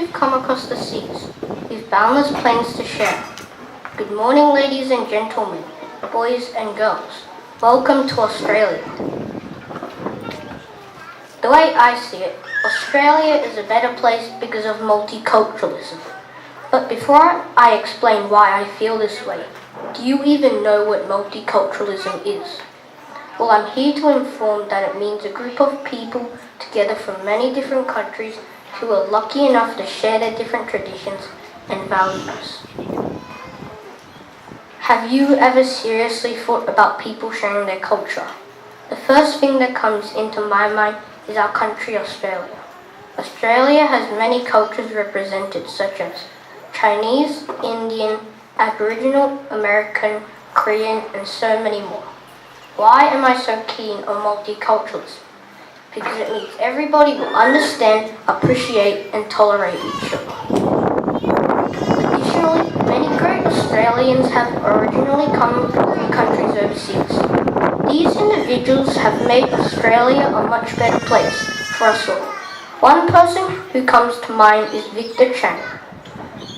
we've come across the seas, with boundless plains to share. Good morning, ladies and gentlemen, boys and girls. Welcome to Australia. The way I see it, Australia is a better place because of multiculturalism. But before I explain why I feel this way, do you even know what multiculturalism is? Well, I'm here to inform that it means a group of people together from many different countries who are lucky enough to share their different traditions and values. Have you ever seriously thought about people sharing their culture? The first thing that comes into my mind is our country, Australia. Australia has many cultures represented, such as Chinese, Indian, Aboriginal, American, Korean, and so many more. Why am I so keen on multiculturalism? Because it means everybody will understand, appreciate, and tolerate each other. Additionally, many great Australians have originally come from countries overseas. These individuals have made Australia a much better place for us all. One person who comes to mind is Victor Chang,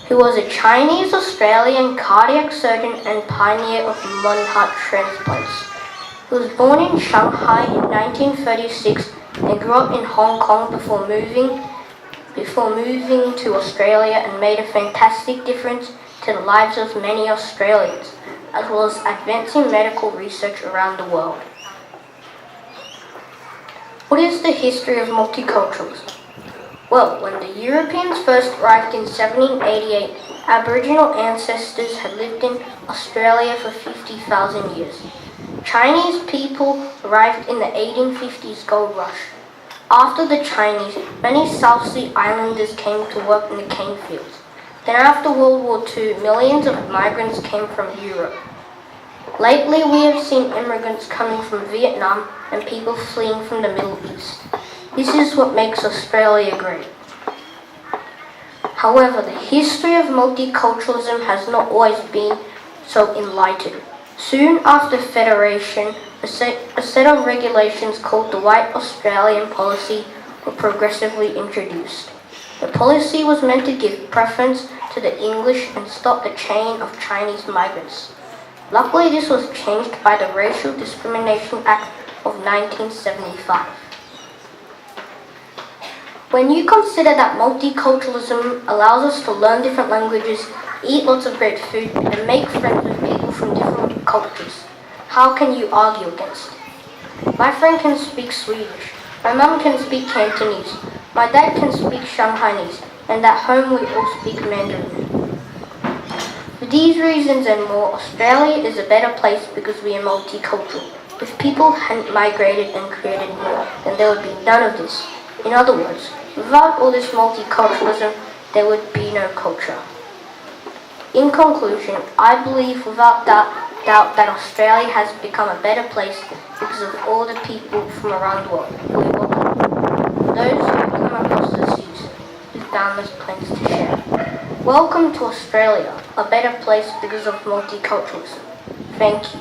who was a Chinese-Australian cardiac surgeon and pioneer of modern heart transplants. He was born in Shanghai in 1936 and grew up in Hong Kong before moving to Australia, and made a fantastic difference to the lives of many Australians, as well as advancing medical research around the world. What is the history of multiculturalism? Well, when the Europeans first arrived in 1788, Aboriginal ancestors had lived in Australia for 50,000 years. Chinese people arrived in the 1850s gold rush. After the Chinese, many South Sea Islanders came to work in the cane fields. Then after World War II, millions of migrants came from Europe. Lately, we have seen immigrants coming from Vietnam and people fleeing from the Middle East. This is what makes Australia great. However, the history of multiculturalism has not always been so enlightened. Soon after Federation, a set of regulations called the White Australian Policy were progressively introduced. The policy was meant to give preference to the English and stop the chain of Chinese migrants. Luckily, this was changed by the Racial Discrimination Act of 1975. When you consider that multiculturalism allows us to learn different languages, eat lots of great food, and make friends with people from different cultures, how can you argue against it? My friend can speak Swedish, my mum can speak Cantonese, my dad can speak Shanghainese, and at home we all speak Mandarin. For these reasons and more, Australia is a better place because we are multicultural. If people hadn't migrated and created more, then there would be none of this. In other words, without all this multiculturalism, there would be no culture. In conclusion, I believe without doubt that Australia has become a better place because of all the people from around the world who we welcome. Those who come across the seas, with boundless plains to share. Welcome to Australia, a better place because of multiculturalism. Thank you.